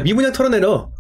미분양 털어내려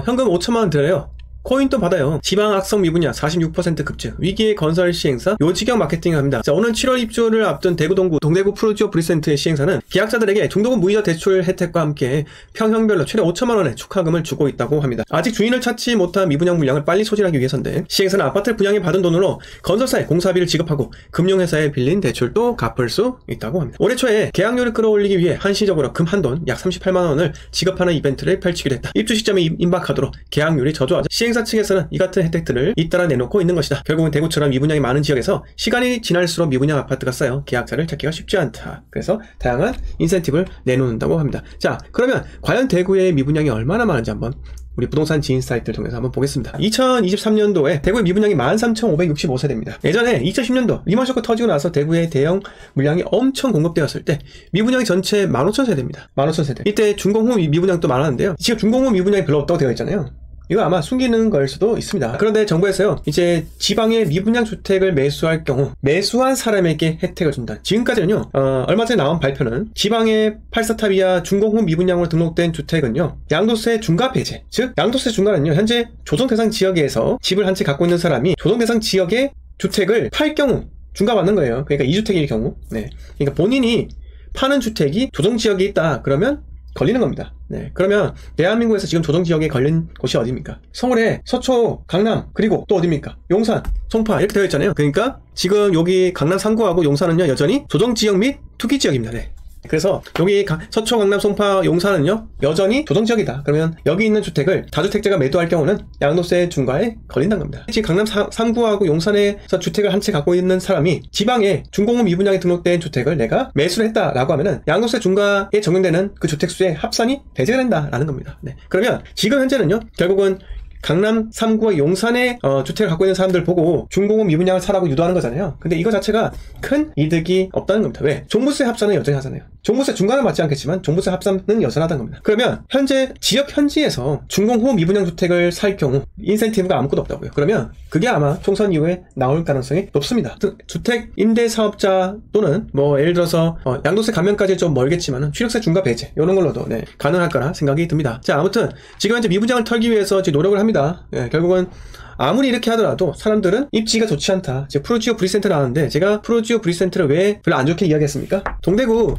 현금 5천만원 드려요. 코인도 받아요. 지방악성 미분양 46% 급증, 위기의 건설 시행사 요지경 마케팅을 합니다. 자, 오늘 7월 입주를 앞둔 대구 동구 동대구 프루지오 브리센트의 시행사는 계약자들에게 중도금 무이자 대출 혜택과 함께 평형별로 최대 5천만원의 축하금을 주고 있다고 합니다. 아직 주인을 찾지 못한 미분양 물량을 빨리 소진하기 위해서인데, 시행사는 아파트를 분양에 받은 돈으로 건설사에 공사비를 지급하고 금융회사에 빌린 대출도 갚을 수 있다고 합니다. 올해 초에 계약료를 끌어올리기 위해 한시적으로 금 한돈 약 38만원을 지급하는 이벤트를 펼치기로 했다. 입주 시점에 임박하도록 계약률이 저조하자 시행사 측에서는 이 같은 혜택들을 잇따라 내놓고 있는 것이다. 결국은 대구처럼 미분양이 많은 지역에서 시간이 지날수록 미분양 아파트가 쌓여 계약자를 찾기가 쉽지 않다. 그래서 다양한 인센티브를 내놓는다고 합니다. 자, 그러면 과연 대구의 미분양이 얼마나 많은지 한번 우리 부동산 지인 사이트를 통해서 한번 보겠습니다. 2023년도에 대구의 미분양이 13,565세대입니다. 예전에 2010년도 리먼쇼크 터지고 나서 대구의 대형 물량이 엄청 공급되었을 때 미분양이 전체 15,000세대입니다. 15,000세대. 이때 준공후 미분양도 많았는데요. 지금 준공후 미분양이 별로 없다고 되어 있잖아요. 이거 아마 숨기는 걸 수도 있습니다. 그런데 정부에서요, 이제 지방에 미분양 주택을 매수할 경우 매수한 사람에게 혜택을 준다. 지금까지는요, 얼마 전에 나온 발표는 지방의 8사탑 이하 준공후 미분양으로 등록된 주택은요, 양도세 중과 배제, 즉 양도세 중과는요, 현재 조정 대상 지역에서 집을 한 채 갖고 있는 사람이 조정 대상 지역의 주택을 팔 경우 중과받는 거예요. 그러니까 2주택일 경우. 네. 그러니까 본인이 파는 주택이 조정 지역에 있다 그러면 걸리는 겁니다. 네. 그러면 대한민국에서 지금 조정지역에 걸린 곳이 어디입니까? 서울에 서초, 강남, 그리고 또 어디입니까? 용산, 송파 이렇게 되어 있잖아요. 그러니까 지금 여기 강남 3구하고 용산은요, 여전히 조정지역 및 투기지역입니다. 네. 그래서 여기 서초, 강남, 송파, 용산은요, 여전히 조정지역이다. 그러면 여기 있는 주택을 다주택자가 매도할 경우는 양도세 중과에 걸린다는 겁니다. 지금 강남 3구하고 용산에서 주택을 한 채 갖고 있는 사람이 지방에 준공후 미분양에 등록된 주택을 내가 매수를 했다라고 하면은 양도세 중과에 적용되는 그 주택수의 합산이 배제가 된다라는 겁니다. 네. 그러면 지금 현재는요, 결국은 강남 3구와 용산에 주택을 갖고 있는 사람들 보고 준공후 미분양을 사라고 유도하는 거잖아요. 근데 이거 자체가 큰 이득이 없다는 겁니다. 왜? 종부세 합산은 여전히 하잖아요. 종부세 중과는 맞지 않겠지만 종부세 합산은 여전하다는 겁니다. 그러면 현재 지역 현지에서 준공후 미분양 주택을 살 경우 인센티브가 아무것도 없다고요. 그러면 그게 아마 총선 이후에 나올 가능성이 높습니다. 주택 임대 사업자 또는 뭐 예를 들어서 양도세 감면까지 좀 멀겠지만 취득세 중과 배제 이런 걸로도 네, 가능할 거라 생각이 듭니다. 자, 아무튼 지금 현재 미분양을 털기 위해서 지금 노력을 합니다. 예, 결국은 아무리 이렇게 하더라도 사람들은 입지가 좋지 않다. 제가 프루지오 브리센터 나왔는데, 제가 프루지오 브리센터를 왜 별로 안 좋게 이야기했습니까? 동대구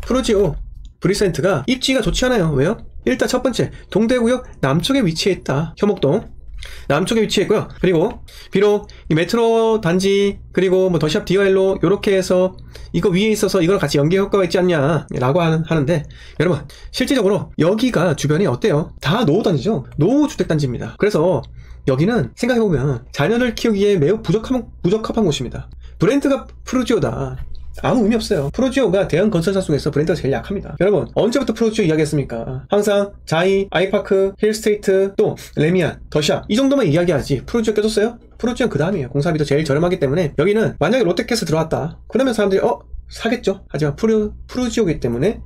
프루지오 브리센터가 입지가 좋지 않아요. 왜요? 일단 첫 번째, 동대구역 남쪽에 위치해 있다. 혐옥동 남쪽에 위치했고요. 그리고 비록 이 메트로 단지 그리고 뭐 더샵 디어엘로 요렇게 해서 이거 위에 있어서 이거랑 같이 연계 효과가 있지 않냐 라고 하는데, 여러분 실질적으로 여기가 주변이 어때요? 다 노후단지죠. 노후주택단지입니다. 그래서 여기는 생각해보면 자녀를 키우기에 매우 부적합한 곳입니다. 브랜드가 프루지오다. 아무 의미 없어요. 프루지오가 대형 건설사 중에서 브랜드가 제일 약합니다. 여러분 언제부터 프루지오 이야기했습니까? 항상 자이, 아이파크, 힐스테이트, 또 레미안, 더샵 이 정도만 이야기하지 프루지오 껴줬어요? 프루지오는 그 다음이에요. 공사비도 제일 저렴하기 때문에 여기는 만약에 롯데캐슬 들어왔다 그러면 사람들이 사겠죠. 하지만 프루지오이기 때문에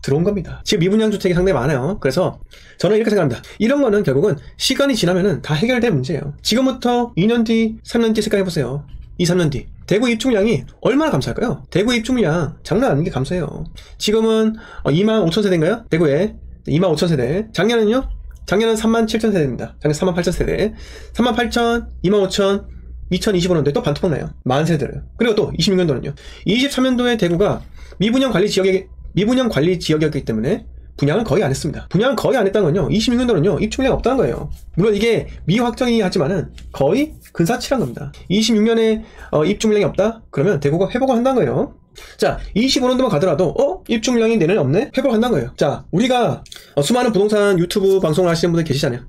들어온 겁니다. 지금 미분양 주택이 상당히 많아요. 그래서 저는 이렇게 생각합니다. 이런 거는 결국은 시간이 지나면은 다 해결될 문제예요. 지금부터 2년 뒤, 3년 뒤 생각해보세요. 2, 3년 뒤 대구 입주물량이 얼마나 감소할까요? 대구 입주물량 장난 아닌 게 감소해요. 지금은 25,000세대인가요? 대구에 25,000세대. 작년은요? 작년은 37,000세대입니다. 작년 38,000세대. 38,000, 25,000, 2025년도에 또 반토막 나요. 40,000세대를. 그리고 또 26년도는요. 23년도에 대구가 미분양 관리 지역이었기 때문에 분양을 거의 안 했습니다. 분양을 거의 안 했다는 건요, 26년도는요 입주물량이 없다는 거예요. 물론 이게 미확정이 하지만은 거의 근사치란 겁니다. 26년에 입주물량이 없다? 그러면 대구가 회복을 한다는 거예요. 자, 25년도만 가더라도 입주물량이 내년에 없네? 회복한다는 거예요. 자, 우리가 수많은 부동산 유튜브 방송을 하시는 분들 계시잖아요.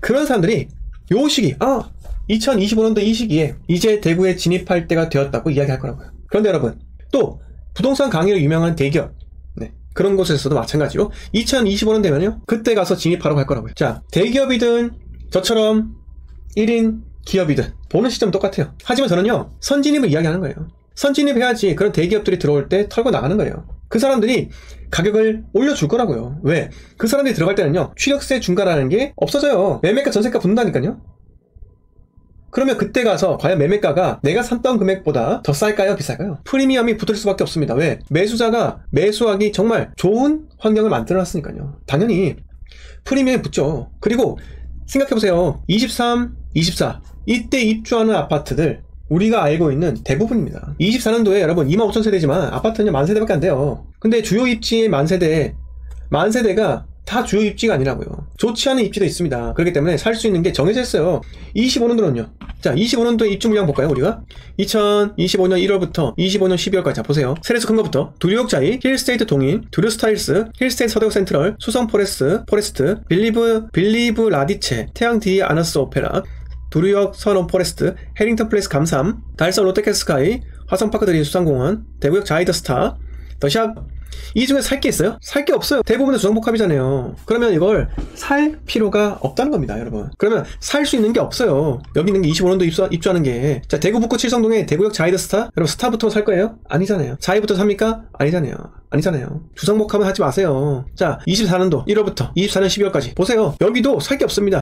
그런 사람들이 요 시기 2025년도 이 시기에 이제 대구에 진입할 때가 되었다고 이야기할 거라고요. 그런데 여러분, 또 부동산 강의로 유명한 대기업 그런 곳에서도 마찬가지로 2025년 되면요 그때 가서 진입하라고 할 거라고요. 자, 대기업이든 저처럼 1인 기업이든 보는 시점 똑같아요. 하지만 저는요 선진입을 이야기하는 거예요. 선진입해야지 그런 대기업들이 들어올 때 털고 나가는 거예요. 그 사람들이 가격을 올려줄 거라고요. 왜? 그 사람들이 들어갈 때는요 취득세 중과라는 게 없어져요. 매매가 전세가 붙는다니까요. 그러면 그때 가서 과연 매매가가 내가 샀던 금액보다 더 쌀까요? 비쌀까요? 프리미엄이 붙을 수밖에 없습니다. 왜? 매수자가 매수하기 정말 좋은 환경을 만들어놨으니까요. 당연히 프리미엄 붙죠. 그리고 생각해보세요. 23, 24 이때 입주하는 아파트들 우리가 알고 있는 대부분입니다. 24년도에 여러분 25,000세대지만 아파트는 10,000세대밖에 안 돼요. 근데 주요 입지의 만세대가 다 주요 입지가 아니라고요. 좋지 않은 입지도 있습니다. 그렇기 때문에 살 수 있는 게 정해져 있어요. 25년도는요. 자, 25년도에 입주 물량 볼까요, 우리가? 2025년 1월부터 25년 12월까지. 자, 보세요. 세례수 큰 거부터. 두류역자이, 힐스테이트 동인, 두류스타일스, 힐스테이트 서대구 센트럴, 수성 포레스트, 빌리브 라디체, 태양 디 아너스 오페라, 두류역 선원 포레스트, 해링턴 플레이스 감삼, 달성 롯데캐스카이, 화성파크 드림 수산공원, 대구역 자이더 스타, 더샵. 이 중에 살 게 있어요? 살 게 없어요. 대부분은 주상복합이잖아요. 그러면 이걸 살 필요가 없다는 겁니다, 여러분. 그러면 살 수 있는 게 없어요. 여기 있는 게 25년도 입주하는 게. 자, 대구 북구 칠성동에 대구역 자이더 스타? 여러분, 스타부터 살 거예요? 아니잖아요. 자이부터 삽니까? 아니잖아요. 주상복합은 하지 마세요. 자, 24년도 1월부터 24년 12월까지. 보세요. 여기도 살 게 없습니다.